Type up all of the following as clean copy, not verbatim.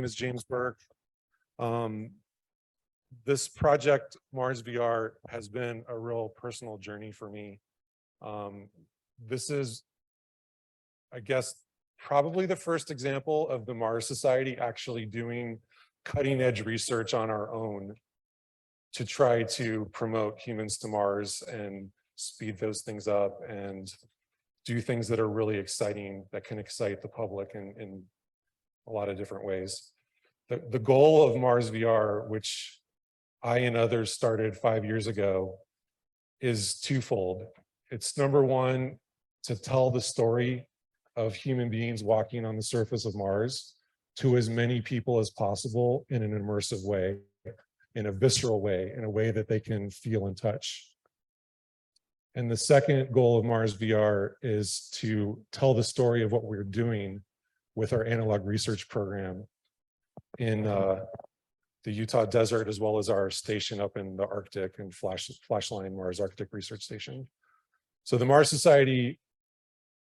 is James Burk. This project, MarsVR, has been a real personal journey for me. This is, I guess, probably the first example of the Mars Society actually doing cutting edge research on our own to try to promote humans to Mars and speed those things up and do things that are really exciting, that can excite the public in a lot of different ways. The goal of MarsVR, which I and others started 5 years ago, is twofold. It's number one, to tell the story of human beings walking on the surface of Mars to as many people as possible in an immersive way, in a visceral way, in a way that they can feel and touch. And the second goal of MarsVR is to tell the story of what we're doing with our analog research program in the Utah desert, as well as our station up in the Arctic and Flashline Mars Arctic Research Station. So the Mars Society,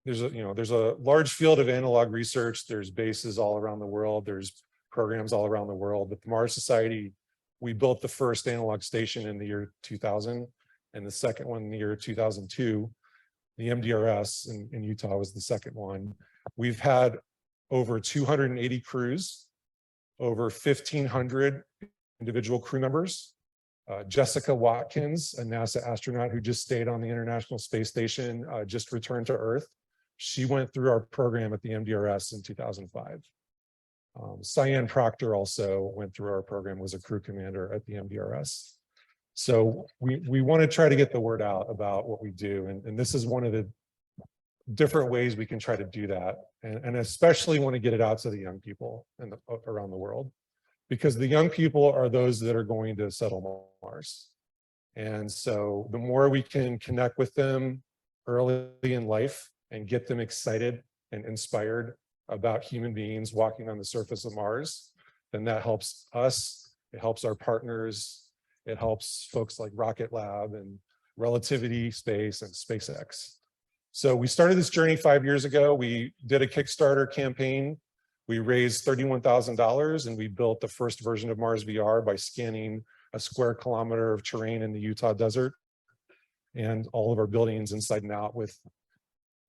there's a large field of analog research. There's bases all around the world. There's programs all around the world. But the Mars Society, we built the first analog station in the year 2000 and the second one in the year 2002. The MDRS in Utah was the second one. We've had over 280 crews, over 1,500 individual crew members. Jessica Watkins, a NASA astronaut who just stayed on the International Space Station, just returned to Earth. She went through our program at the MDRS in 2005. Cyan Proctor also went through our program, was a crew commander at the MDRS. So we want to try to get the word out about what we do. And this is one of the different ways we can try to do that. And especially want to get it out to the young people around the world, because the young people are those that are going to settle Mars. And so the more we can connect with them early in life and get them excited and inspired about human beings walking on the surface of Mars, then that helps us, it helps our partners, it helps folks like Rocket Lab and Relativity Space and SpaceX. So we started this journey 5 years ago. We did a Kickstarter campaign. We raised $31,000 and we built the first version of MarsVR by scanning a square kilometer of terrain in the Utah desert and all of our buildings inside and out with,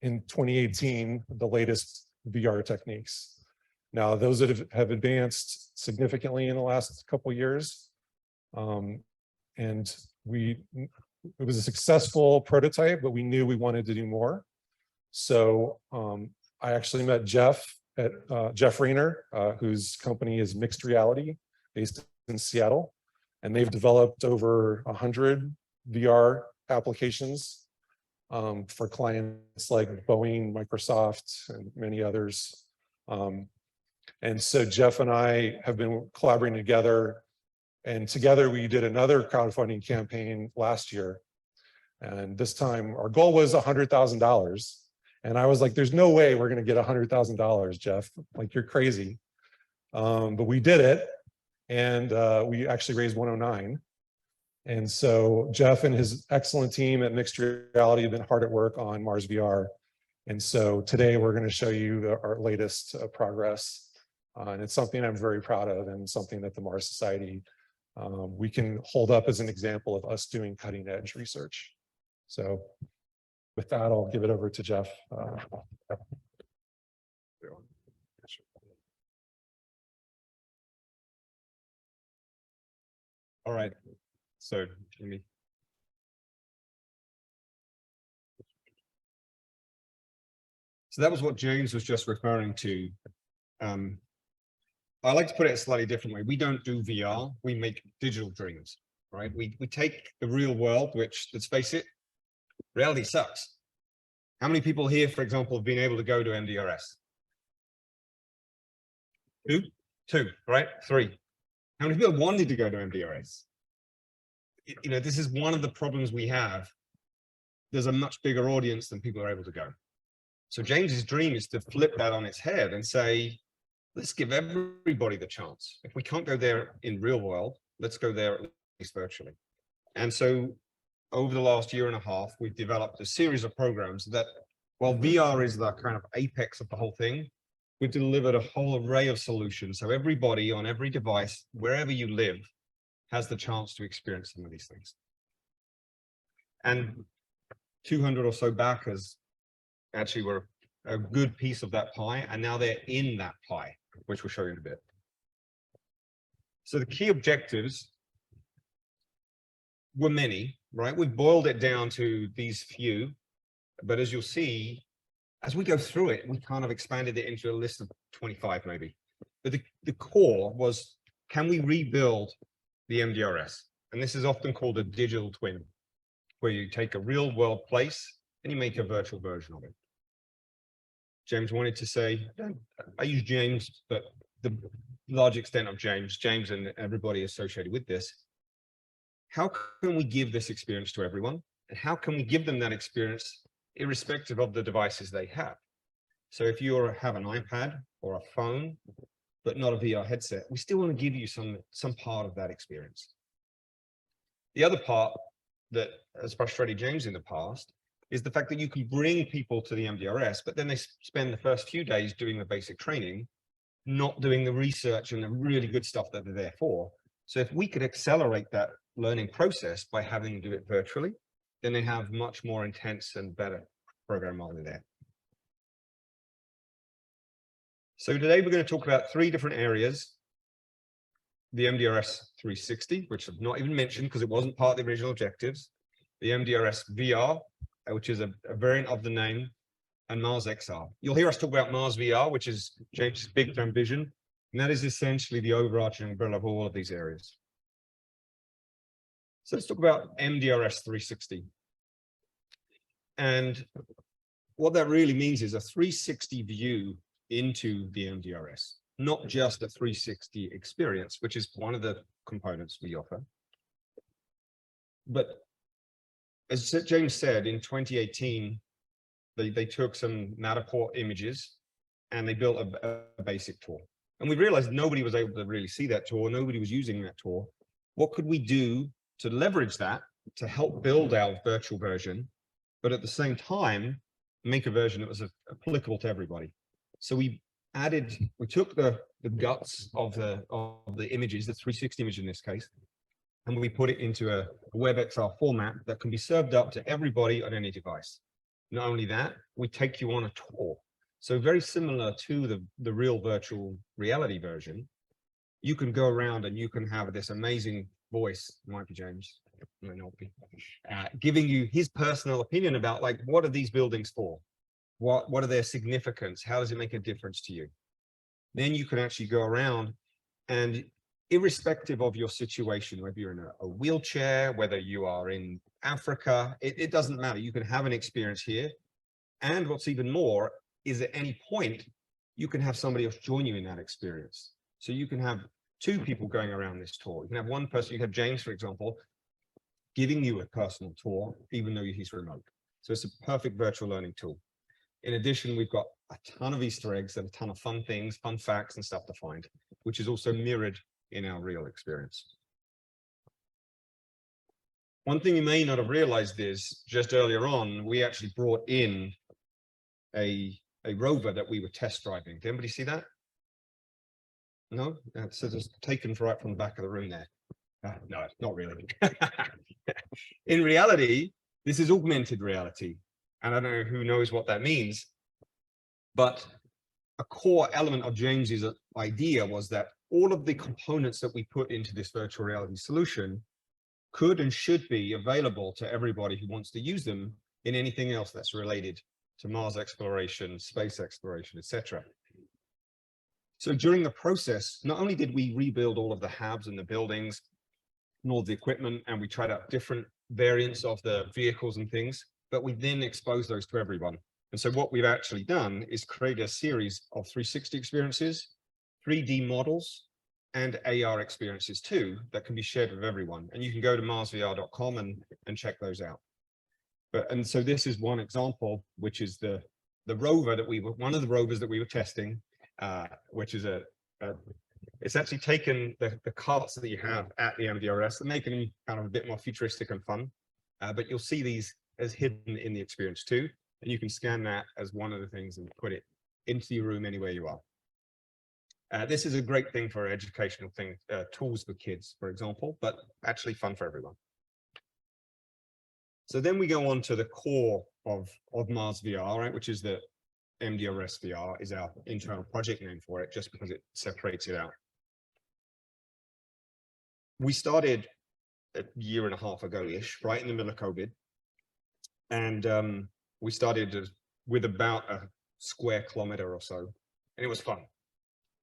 in 2018, the latest VR techniques. Now, those that have advanced significantly in the last couple of years, and it was a successful prototype, but we knew we wanted to do more. So I actually met Jeff Rayner, whose company is MXTReality, based in Seattle, and they've developed over 100 VR applications for clients like Boeing, Microsoft, and many others. And so Jeff and I have been collaborating together, and together we did another crowdfunding campaign last year. And this time our goal was $100,000. And I was like, there's no way we're going to get $100,000, Jeff. Like, you're crazy. But we did it. And we actually raised 109. And so Jeff and his excellent team at MXTReality have been hard at work on MarsVR. And so today we're going to show you our latest progress. And it's something I'm very proud of, and something that the Mars Society, we can hold up as an example of us doing cutting edge research. So with that, I'll give it over to Jeff. All right, so Jimmy. So that was what James was just referring to. I like to put it a slightly different way. We don't do VR, we make digital dreams, right? We take the real world, which, let's face it, reality sucks. How many people here, for example, have been able to go to MDRS? Two, right? 3. How many people wanted to go to MDRS? You know, this is one of the problems we have. There's a much bigger audience than people are able to go. So James's dream is to flip that on its head and say, let's give everybody the chance. If we can't go there in real world, let's go there at least virtually. And so over the last year and a half, we've developed a series of programs that, while VR is the kind of apex of the whole thing, we've delivered a whole array of solutions. So everybody on every device, wherever you live, has the chance to experience some of these things. And 200 or so backers actually were a good piece of that pie, and now they're in that pie, which we'll show you in a bit. So the key objectives were many, right? We've boiled it down to these few, but as you'll see, as we go through it, we kind of expanded it into a list of 25 maybe. But the core was, can we rebuild the MDRS? And this is often called a digital twin, where you take a real world place and you make a virtual version of it. James wanted to say, I use James, but the large extent of James and everybody associated with this, how can we give this experience to everyone? And how can we give them that experience irrespective of the devices they have? So if you have an iPad or a phone, but not a VR headset, we still want to give you some part of that experience. The other part that has frustrated James in the past is the fact that you can bring people to the MDRS, but then they spend the first few days doing the basic training, not doing the research and the really good stuff that they're there for. So if we could accelerate that learning process by having them do it virtually, then they have much more intense and better program while they're there. So today we're going to talk about 3 different areas. The MDRS 360, which I've not even mentioned because it wasn't part of the original objectives. The MDRS VR, which is a variant of the name, and MarsXR. You'll hear us talk about MarsVR, which is James' big term vision, and that is essentially the overarching umbrella of all of these areas. So let's talk about MDRS 360. And what that really means is a 360 view into the MDRS, not just a 360 experience, which is one of the components we offer. But as James said, in 2018, they took some Matterport images and they built a basic tour. And we realized nobody was able to really see that tour. Nobody was using that tour. What could we do to leverage that to help build our virtual version, but at the same time, make a version that was applicable to everybody? So we took the guts of the images, the 360 image in this case, and we put it into a WebXR format that can be served up to everybody on any device. Not only that, we take you on a tour. So very similar to the real virtual reality version, you can go around and you can have this amazing voice, might be James, might not be, giving you his personal opinion about, like, what are these buildings for? What are their significance? How does it make a difference to you? Then you can actually go around and, irrespective of your situation, whether you're in a wheelchair, whether you are in Africa, it doesn't matter. You can have an experience here. And what's even more is at any point, you can have somebody else join you in that experience. So you can have 2 people going around this tour. You can have one person, you have James, for example, giving you a personal tour, even though he's remote. So it's a perfect virtual learning tool. In addition, we've got a ton of Easter eggs and a ton of fun things, fun facts and stuff to find, which is also mirrored in our real experience. One thing you may not have realized is, just earlier on, we actually brought in a rover that we were test driving. Did anybody see that? No? So it's taken right from the back of the room there. No, not really. In reality, this is augmented reality. And I don't know who knows what that means, but a core element of James's idea was that all of the components that we put into this virtual reality solution could and should be available to everybody who wants to use them in anything else that's related to Mars exploration, space exploration, etc. So during the process, not only did we rebuild all of the habs and the buildings and all the equipment, and we tried out different variants of the vehicles and things, but we then exposed those to everyone. And so what we've actually done is create a series of 360 experiences, 3D models, and AR experiences too, that can be shared with everyone. And you can go to MarsVR.com and check those out. And so this is one example, which is the rover that one of the rovers that we were testing, which is it's actually taken the carts that you have at the MDRS and making them kind of a bit more futuristic and fun. But you'll see these as hidden in the experience too. And you can scan that as one of the things and put it into your room anywhere you are. This is a great thing for educational thing, tools for kids, for example, but actually fun for everyone. So then we go on to the core of MarsVR, right, which is the MXTReality is our internal project name for it, just because it separates it out. We started a year and a half ago-ish, right in the middle of COVID. And we started with about a square kilometer or so, and it was fun.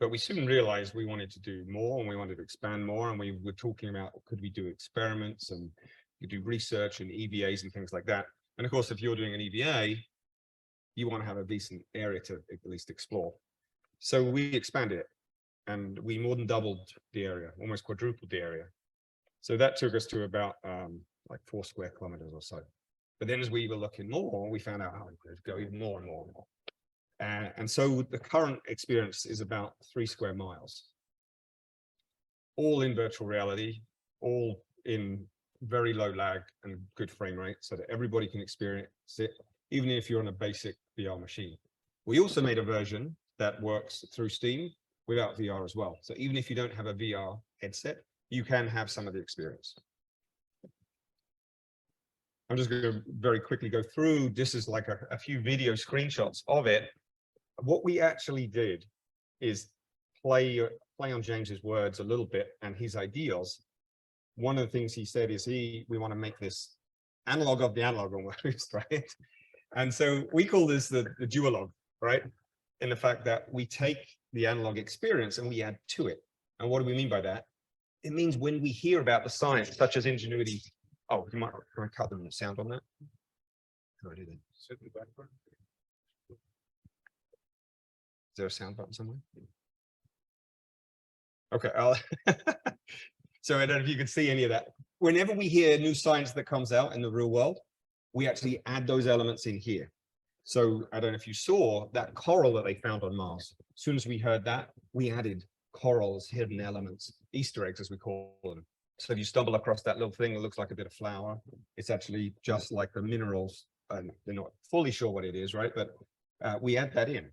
But we soon realized we wanted to do more and we wanted to expand more. And we were talking about, could we do experiments and you do research and EVAs and things like that. And of course, if you're doing an EVA, you want to have a decent area to at least explore. So we expanded it and we more than doubled the area, almost quadrupled the area. So that took us to about like 4 square kilometers or so. But then as we were looking more, we found out how we could go even more and more and more. And so the current experience is about 3 square miles, all in virtual reality, all in very low lag and good frame rate so that everybody can experience it, even if you're on a basic VR machine. We also made a version that works through Steam without VR as well. So even if you don't have a VR headset, you can have some of the experience. I'm just going to very quickly go through. This is like a few video screenshots of it. What we actually did is play on James's words a little bit and his ideals. One of the things he said is we want to make this analog of the analog almost, right? And so we call this the duologue, right? In the fact that we take the analog experience and we add to it. And what do we mean by that? It means when we hear about the science, such as ingenuity. Oh, you might want to cut the sound on that. How do I do that? Is there a sound button somewhere? Okay, so I don't know if you can see any of that. Whenever we hear new science that comes out in the real world, we actually add those elements in here. So I don't know if you saw that coral that they found on Mars. As soon as we heard that, we added corals, hidden elements, Easter eggs, as we call them. So if you stumble across that little thing that looks like a bit of flour, it's actually just like the minerals, and they're not fully sure what it is, right? But we add that in.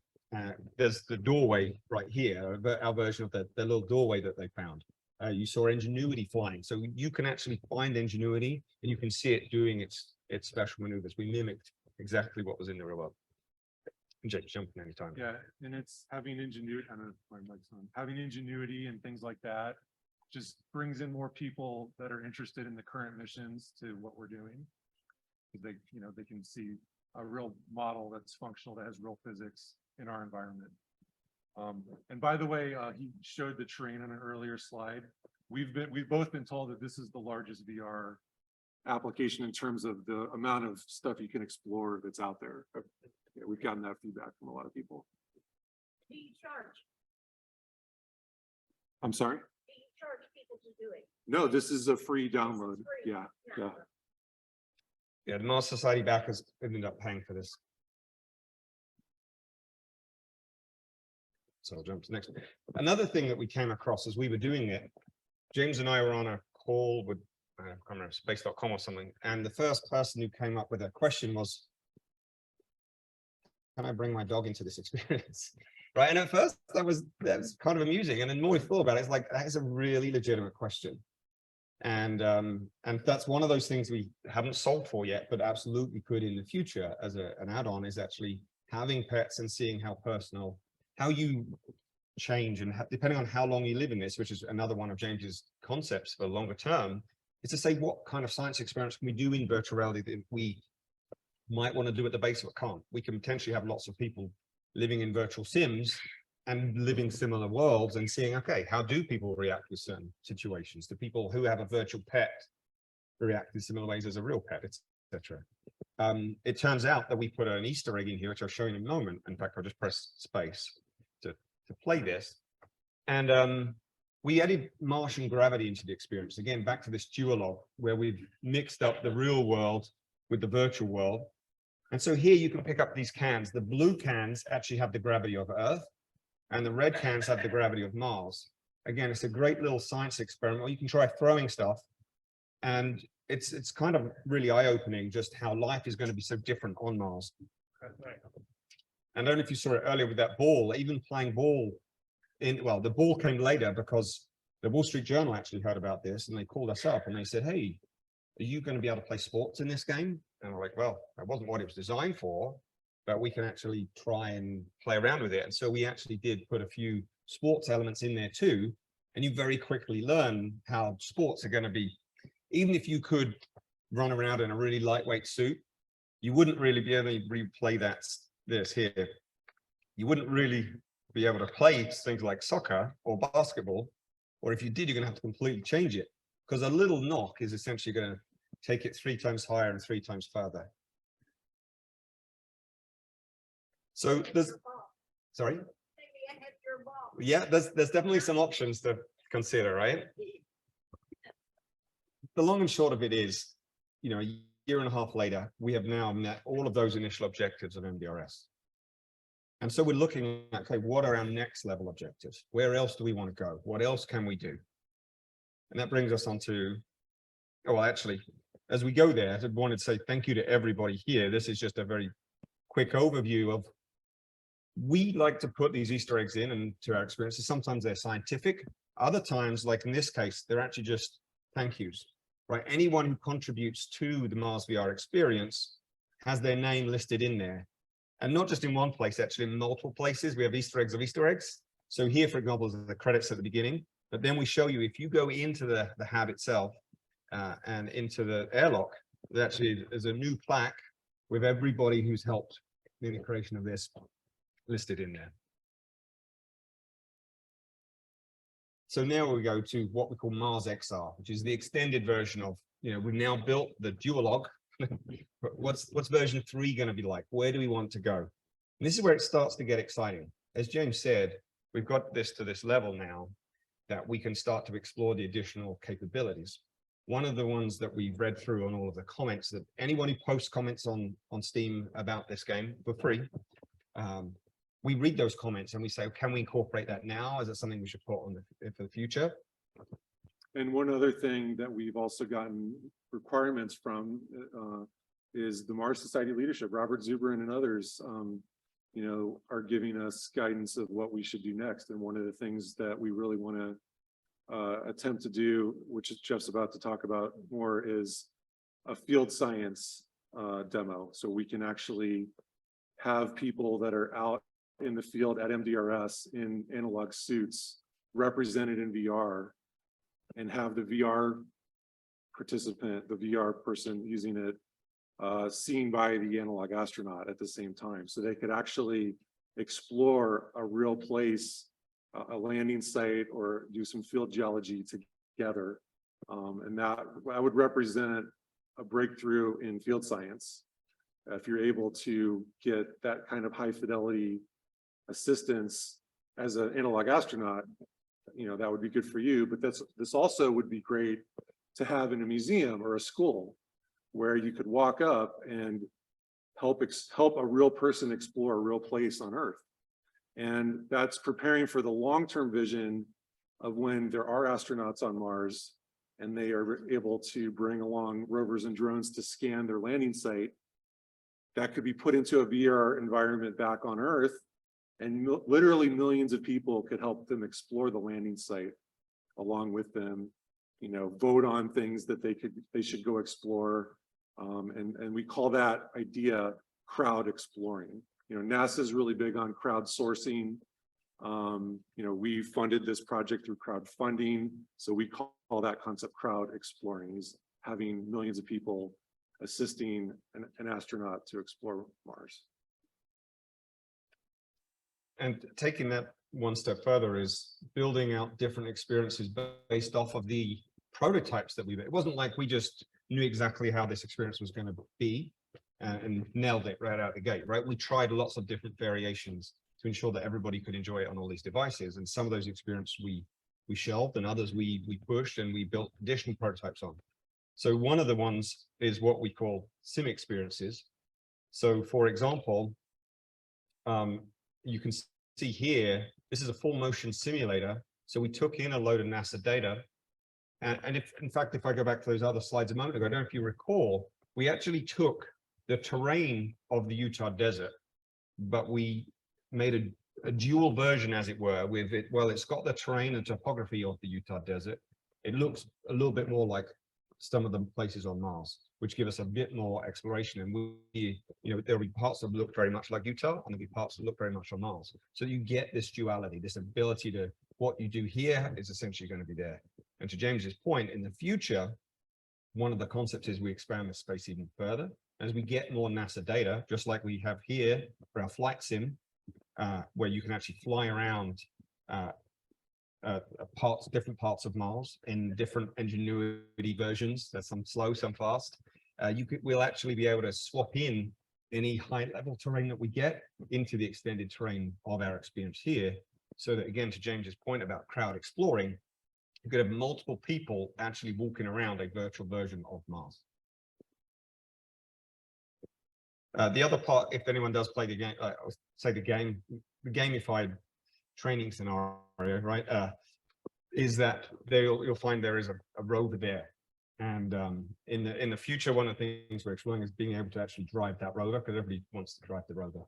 There's the doorway right here, our version of the little doorway that they found. You saw ingenuity flying. So you can actually find ingenuity and you can see it doing its special maneuvers. We mimicked exactly what was in the real world. Jake, jump in anytime. Yeah, and it's having ingenuity. I don't know if my mic's on. Having ingenuity and things like that just brings in more people that are interested in the current missions to what we're doing. They, they can see a real model that's functional, that has real physics in our environment. And by the way, he showed the terrain on an earlier slide. We've both been told that this is the largest VR application in terms of the amount of stuff you can explore that's out there. Yeah, we've gotten that feedback from a lot of people. Do you charge? I'm sorry? Do you charge people to do it? No, this is a free download. Free. Yeah, yeah. Yeah, the Mars Society backers ended up paying for this. So I'll jump to the next one. Another thing that we came across as we were doing it, James and I were on a call with, I can't remember, space.com or something. And the first person who came up with a question was, can I bring my dog into this experience? Right. And at first that was kind of amusing. And then more we thought about it, it's like, that is a really legitimate question. And that's one of those things we haven't solved for yet, but absolutely could in the future as an add-on, is actually having pets and seeing how personal, how you change, and depending on how long you live in this, which is another one of James's concepts for longer term, is to say what kind of science experiments can we do in virtual reality that we might want to do at the base but can't. We can potentially have lots of people living in virtual sims and living similar worlds and seeing, okay, how do people react with certain situations? Do people who have a virtual pet react in similar ways as a real pet, etc. It turns out that we put an Easter egg in here, which I'll show you in a moment. In fact, I'll just press space to play this. And we added Martian gravity into the experience. Again, back to this duologue, where we've mixed up the real world with the virtual world. And so here you can pick up these cans. The blue cans actually have the gravity of Earth, and the red cans have the gravity of Mars. Again, it's a great little science experiment, or you can try throwing stuff. And it's kind of really eye-opening just how life is going to be so different on Mars. And I don't know if you saw it earlier with that ball, even playing ball well, the ball came later because the Wall Street Journal actually heard about this and they called us up and they said, hey, are you going to be able to play sports in this game? And we're like, well, that wasn't what it was designed for, but we can actually try and play around with it. And so we actually did put a few sports elements in there too. And you very quickly learn how sports are going to be, even if you could run around in a really lightweight suit, you wouldn't really be able to replay this here. You wouldn't really be able to play things like soccer or basketball, or if you did, you're going to have to completely change it because a little knock is essentially going to take it 3 times higher and 3 times further. So there's, sorry? Maybe I had your ball. Yeah, there's definitely some options to consider, right? The long and short of it is, you know, a year and a half later, we have now met all of those initial objectives of MDRS. And so we're looking at, okay, what are our next level objectives? Where else do we want to go? What else can we do? And that brings us on to, oh, well, actually, as we go there, I wanted to say thank you to everybody here. This is just a very quick overview of, we like to put these Easter eggs in and to our experiences. Sometimes they're scientific. Other times, like in this case, they're actually just thank yous, right? Anyone who contributes to the MarsVR experience has their name listed in there. And not just in one place, actually in multiple places. We have Easter eggs of Easter eggs. So here, for example, is the credits at the beginning, but then we show you if you go into the hab itself and into the airlock, there actually is a new plaque with everybody who's helped in the creation of this listed in there. So now we go to what we call Mars XR, which is the extended version of, you know, we've now built the duolog. But what's version 3 going to be like? Where do we want to go? And this is where it starts to get exciting. As James said, we've got this to this level now that we can start to explore the additional capabilities. One of the ones that we've read through on all of the comments, that anyone who posts comments on Steam about this game for free, we read those comments and we say, can we incorporate that now? Is it something we should put on for the future? And one other thing that we've also gotten requirements from is the Mars Society leadership. Robert Zubrin and others, you know, are giving us guidance of what we should do next. And one of the things that we really want to attempt to do, which Jeff's about to talk about more, is a field science demo. So we can actually have people that are out in the field at MDRS in analog suits represented in VR, and have the VR participant, the VR person using it, seen by the analog astronaut at the same time. So they could actually explore a real place, a landing site, or do some field geology together. And that would represent a breakthrough in field science. If you're able to get that kind of high fidelity assistance as an analog astronaut, you know, that would be good for you. But this also would be great to have in a museum or a school, where you could walk up and help a real person explore a real place on Earth. And that's preparing for the long-term vision of when there are astronauts on Mars and they are able to bring along rovers and drones to scan their landing site. That could be put into a VR environment back on Earth, and literally millions of people could help them explore the landing site along with them, you know, vote on things that they should go explore. And we call that idea crowd exploring. You know, NASA's really big on crowdsourcing. You know, we funded this project through crowdfunding. So we call that concept crowd exploring, is having millions of people assisting an astronaut to explore Mars. And taking that one step further is building out different experiences based off of the prototypes that we made. It wasn't like we just knew exactly how this experience was going to be and nailed it right out the gate, right? We tried lots of different variations to ensure that everybody could enjoy it on all these devices. And some of those experiences we shelved, and others we pushed and we built additional prototypes on. So one of the ones is what we call sim experiences. So for example, you can see here, this is a full motion simulator. So we took in a load of NASA data. And if, in fact, if I go back to those other slides a moment ago, I don't know if you recall, we actually took the terrain of the Utah desert but we made a dual version, as it were, with it. Well, it's got the terrain and topography of the Utah desert. It looks a little bit more like some of the places on Mars, which give us a bit more exploration. And we, you know, there'll be parts that look very much like Utah, and there'll be parts that look very much on Mars. So you get this duality, this ability to, what you do here is essentially going to be there. And to James's point, in the future, one of the concepts is we expand the space even further. As we get more NASA data, just like we have here for our flight sim, where you can actually fly around different parts of Mars in different Ingenuity versions. There's some slow, some fast. We'll actually be able to swap in any high level terrain that we get into the extended terrain of our experience here. So that, again, to James's point about crowd exploring, you could have multiple people actually walking around a virtual version of Mars. The other part, if anyone does play the game, say the gamified training scenario, right, is that you'll find there is a rover there. And in the future, one of the things we're exploring is being able to actually drive that rover, because everybody wants to drive the rover.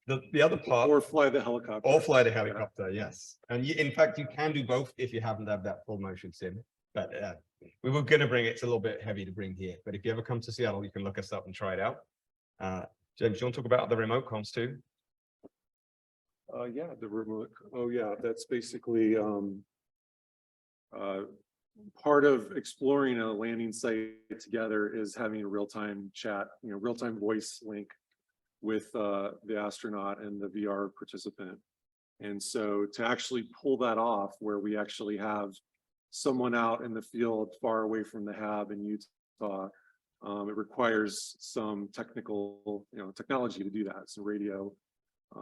The other part, Or fly the helicopter. or fly the helicopter, yes. And in fact, you can do both if you happen to have that full motion sim. But we were going to bring it. It's a little bit heavy to bring here. But if you ever come to Seattle, you can look us up and try it out. James, you want to talk about the remote comms too? Yeah, the remote. Oh, yeah, that's basically part of exploring a landing site together is having a real-time chat, you know, real-time voice link with the astronaut and the VR participant. And so to actually pull that off, where we actually have someone out in the field far away from the hab in Utah, it requires some technical, you know, technology to do that. So radio,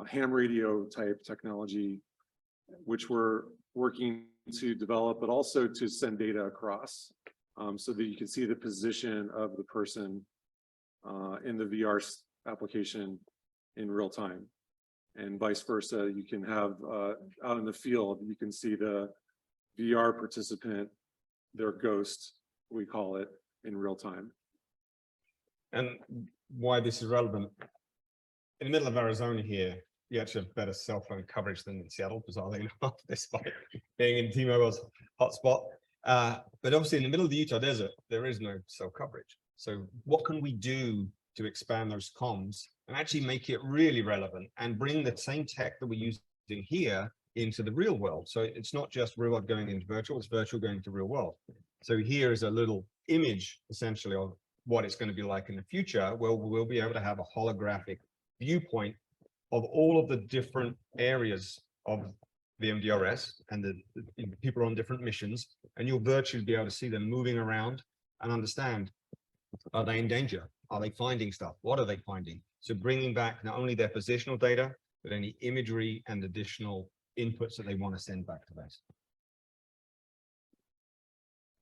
ham radio type technology, which we're working to develop, but also to send data across, so that you can see the position of the person in the VR application in real time, and vice versa. You can have out in the field, you can see the VR participant, their ghost, we call it, in real time. And why this is relevant, in the middle of Arizona here, you actually have better cell phone coverage than in Seattle, bizarrely enough, despite being in T-Mobile's hotspot. But obviously in the middle of the Utah desert, there is no cell coverage. So what can we do to expand those comms and actually make it really relevant and bring the same tech that we're using here into the real world? So it's not just real world going into virtual, it's virtual going to real world. So here is a little image essentially of what it's going to be like in the future, where we'll be able to have a holographic viewpoint of all of the different areas of the MDRS and the people on different missions, and you'll virtually be able to see them moving around and understand, are they in danger? Are they finding stuff? What are they finding? So bringing back not only their positional data, but any imagery and additional inputs that they want to send back to base.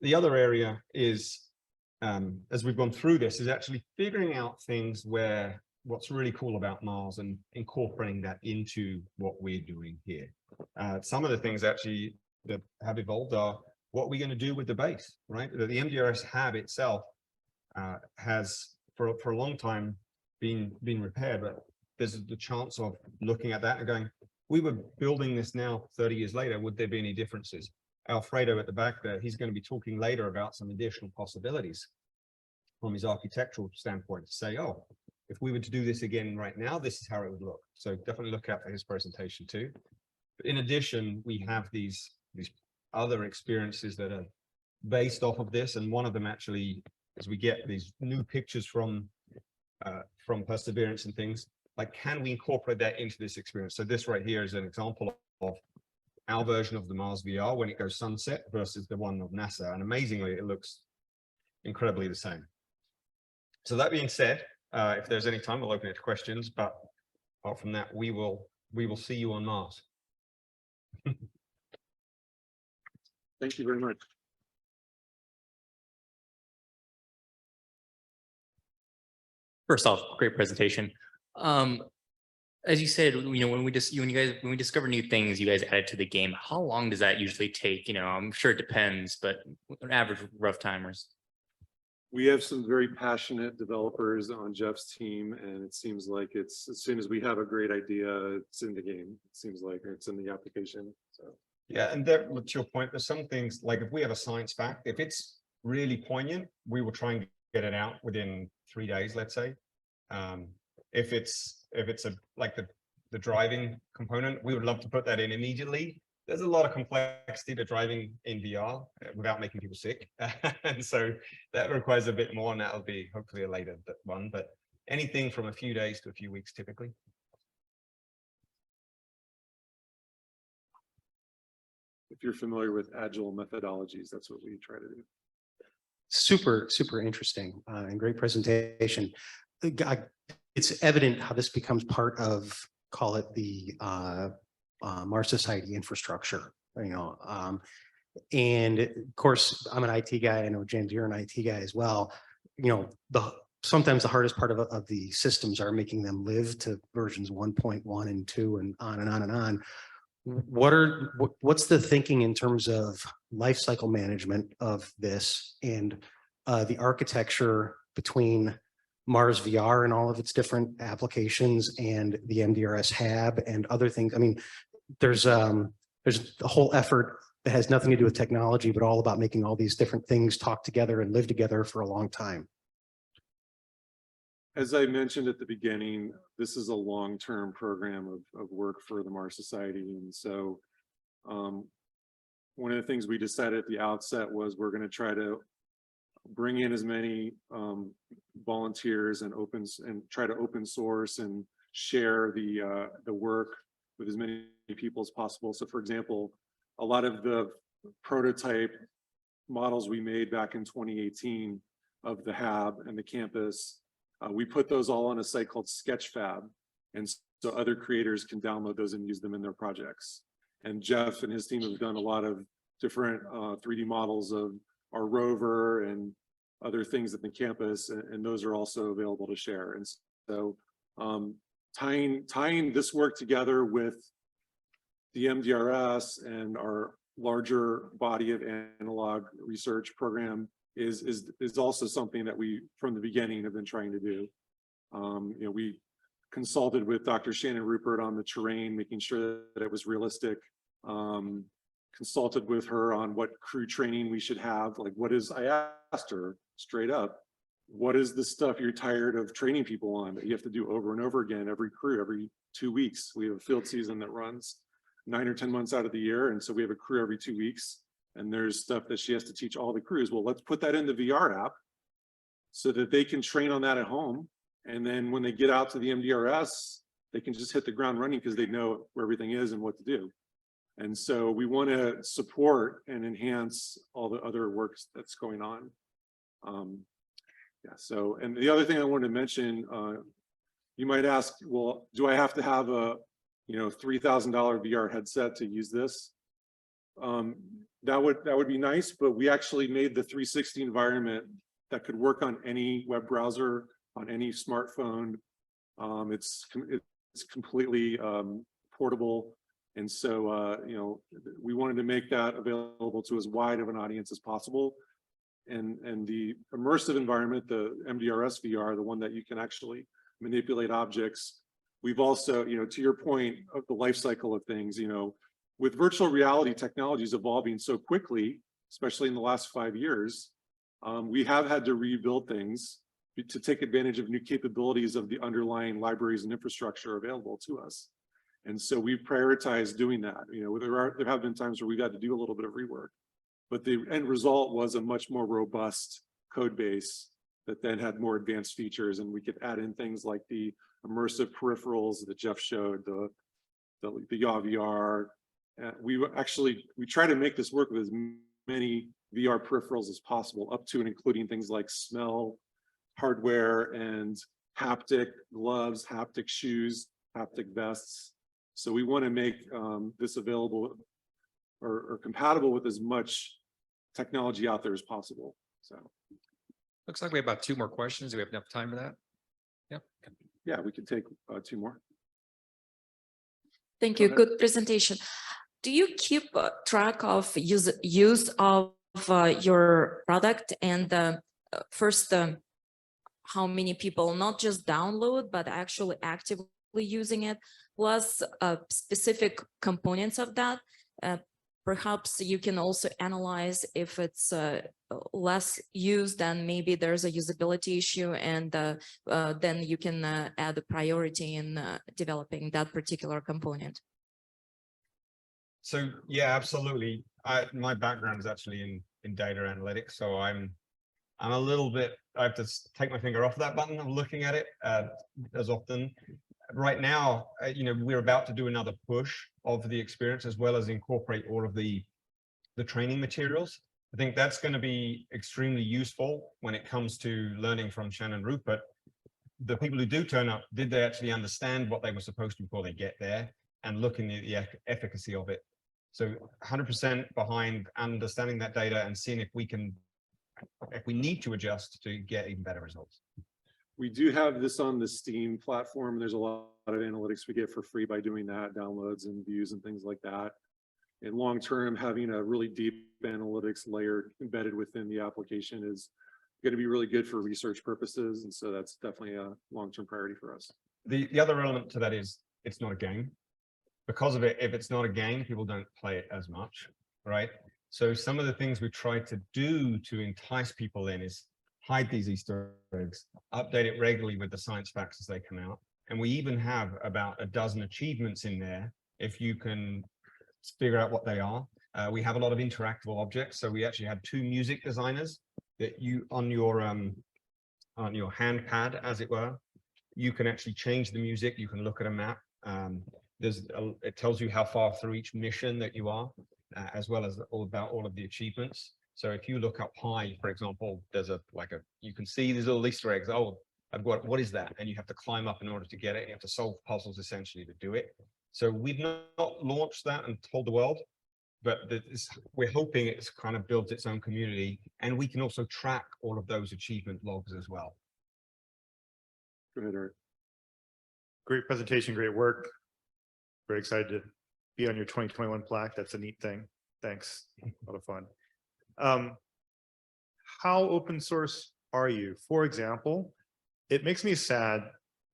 The other area is, as we've gone through this, is actually figuring out things where what's really cool about Mars and incorporating that into what we're doing here. Some of the things actually that have evolved are what we're going to do with the base, right? The MDRS hab itself has for a long time been repaired, but there's the chance of looking at that and going, we were building this now 30 years later, would there be any differences? Alfredo at the back there, he's going to be talking later about some additional possibilities from his architectural standpoint to say, oh, if we were to do this again right now, this is how it would look. So definitely look out for his presentation too. But in addition, we have these other experiences that are based off of this. And one of them actually, as we get these new pictures from Perseverance and things, like, can we incorporate that into this experience? So this right here is an example of our version of the MarsVR when it goes sunset versus the one of NASA. And amazingly, it looks incredibly the same. So that being said, if there's any time, we'll open it to questions. But apart from that, we will see you on Mars. Thank you very much. First off, great presentation. As you said, you know, when we discover new things, you guys add it to the game. How long does that usually take? You know, I'm sure it depends, but an average rough timers. We have some very passionate developers on Jeff's team, and it seems like it's, as soon as we have a great idea, it's in the game. It seems like it's in the application, so. Yeah, and there, to your point, there's some things like if we have a science fact, if it's really poignant, we will try and get it out within 3 days, let's say. If it's like the driving component, we would love to put that in immediately. There's a lot of complexity to driving in VR without making people sick, and so that requires a bit more, and that'll be hopefully a later one. But anything from a few days to a few weeks, typically. If you're familiar with agile methodologies, that's what we try to do. Super, super interesting and great presentation. It's evident how this becomes part of, call it the Mars Society infrastructure, and of course, I'm an IT guy. I know, James, you're an IT guy as well. Sometimes the hardest part of the systems are making them live to versions 1.1 and 2 and on and on and on. What's the thinking in terms of life cycle management of this and the architecture between MarsVR and all of its different applications and the MDRS hab and other things? I mean, there's a whole effort that has nothing to do with technology, but all about making all these different things talk together and live together for a long time. As I mentioned at the beginning, this is a long-term program of work for the Mars Society. And so one of the things we decided at the outset was we're going to try to bring in as many volunteers and try to open source and share the work with as many people as possible. So for example, a lot of the prototype models we made back in 2018 of the hab and the campus, we put those all on a site called Sketchfab, and so other creators can download those and use them in their projects. And Jeff and his team have done a lot of different 3D models of our rover and other things at the campus, and those are also available to share. And so tying this work together with the MDRS and our larger body of analog research program is also something that we, from the beginning, have been trying to do. We consulted with Dr. Shannon Rupert on the terrain, making sure that it was realistic. Consulted with her on what crew training we should have. Like, I asked her straight up, what is the stuff you're tired of training people on that you have to do over and over again, every crew, every 2 weeks? We have a field season that runs 9 or 10 months out of the year. And so we have a crew every 2 weeks. And there's stuff that she has to teach all the crews. Well, let's put that in the VR app so that they can train on that at home. And then when they get out to the MDRS, they can just hit the ground running because they know where everything is and what to do. And so we want to support and enhance all the other work that's going on. So, and the other thing I wanted to mention, you might ask, well, do I have to have a $3,000 VR headset to use this? That would be nice, but we actually made the 360 environment that could work on any web browser, on any smartphone. It's completely portable, and so we wanted to make that available to as wide of an audience as possible. And the immersive environment, the MDRS VR, the one that you can actually manipulate objects. We've also, to your point of the life cycle of things, with virtual reality technologies evolving so quickly, especially in the last 5 years, we have had to rebuild things to take advantage of new capabilities of the underlying libraries and infrastructure available to us. And so we prioritize doing that. There have been times where we've had to do a little bit of rework, but the end result was a much more robust code base that then had more advanced features, and we could add in things like the immersive peripherals that Jeff showed, the Yaw VR. We try to make this work with as many VR peripherals as possible, up to and including things like smell hardware and haptic gloves, haptic shoes, haptic vests. So we want to make this available or compatible with as much technology out there as possible. So Looks like we have about 2 more questions. Do we have enough time for that? Yep. yeah, we can take 2 more. Thank you. Good presentation. Do you keep track of use of your product and first, how many people not just download, but actually actively using it, plus specific components of that. Perhaps you can also analyze if it's less used, then maybe there's a usability issue, and then you can add a priority in developing that particular component. So yeah, absolutely. My background is actually in data analytics, so I'm a little bit, I have to take my finger off that button of looking at it as often. Right now, we're about to do another push of the experience, as well as incorporate all of the training materials. I think that's going to be extremely useful when it comes to learning from Shannon Rupert. The people who do turn up, did they actually understand what they were supposed to before they get there, and looking at the efficacy of it? So 100% behind understanding that data and seeing if we need to adjust to get even better results. We do have this on the Steam platform. There's a lot of analytics we get for free by doing that, downloads and views and things like that. And long term, having a really deep analytics layer embedded within the application is going to be really good for research purposes. And so that's definitely a long-term priority for us. The other element to that is it's not a game. Because of it, if it's not a game, people don't play it as much, right? So some of the things we try to do to entice people in is hide these Easter eggs, update it regularly with the science facts as they come out. And we even have about a dozen achievements in there if you can figure out what they are. We have a lot of interactable objects. So we actually had 2 music designers that you on your hand pad, as it were, you can actually change the music. You can look at a map. It tells you how far through each mission that you are, as well as about all of the achievements. So if you look up high, for example, there's you can see these little Easter eggs. Oh, what is that? And you have to climb up in order to get it. You have to solve puzzles essentially to do it. So we've not launched that and told the world, but we're hoping it's kind of builds its own community, and we can also track all of those achievement logs as well. Go ahead, Art. Great presentation, great work. Very excited to be on your 2021 plaque. That's a neat thing. Thanks. A lot of fun. How open source are you? For example, it makes me sad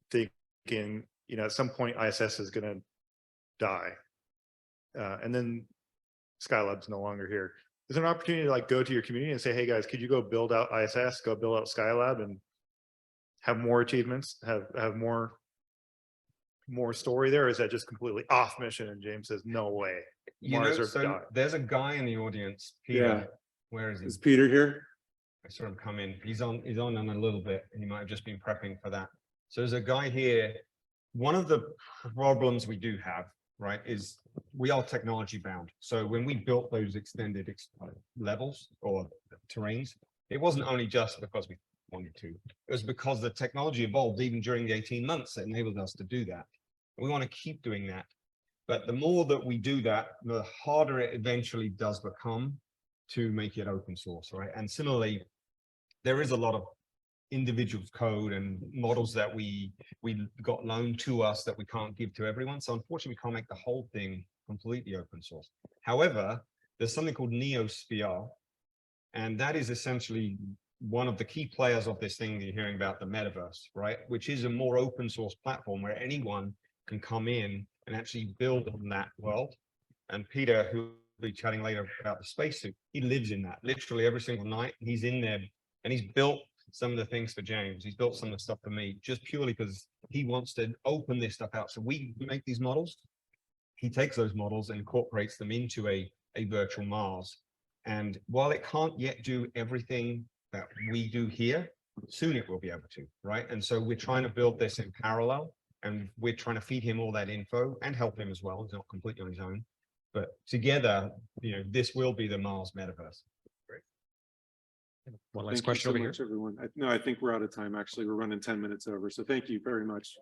thinking, at some point ISS is going to die. And then Skylab's no longer here. Is there an opportunity to go to your community and say, hey guys, could you go build out ISS, go build out Skylab and have more achievements, have more story there? Or is that just completely off mission? And James says, no way. There's a guy in the audience, Peter. Yeah. Where is he? Is Peter here? I saw him come in. He's on a little bit. He might have just been prepping for that. So there's a guy here. One of the problems we do have, right, is we are technology bound. So when we built those extended levels or terrains, it wasn't only just because we wanted to. It was because the technology evolved even during the 18 months that enabled us to do that. We want to keep doing that. But the more that we do that, the harder it eventually does become to make it open source, right? And similarly, there is a lot of individual code and models that we got loaned to us that we can't give to everyone. So unfortunately, we can't make the whole thing completely open source. However, there's something called MXTReality, and that is essentially one of the key players of this thing that you're hearing about, the metaverse, right? Which is a more open source platform where anyone can come in and actually build on that world. And Peter, who will be chatting later about the spacesuit, he lives in that literally every single night. He's in there and he's built some of the things for James. He's built some of the stuff for me just purely because he wants to open this stuff out. So we make these models. He takes those models and incorporates them into a virtual Mars. And while it can't yet do everything that we do here, soon it will be able to, right? And so we're trying to build this in parallel, and we're trying to feed him all that info and help him as well. He's not completely on his own, but together, this will be the Mars metaverse. Great. One last Thank question you so over much, here. everyone. No, I think we're out of time. Actually, we're running 10 minutes over. So thank you very much.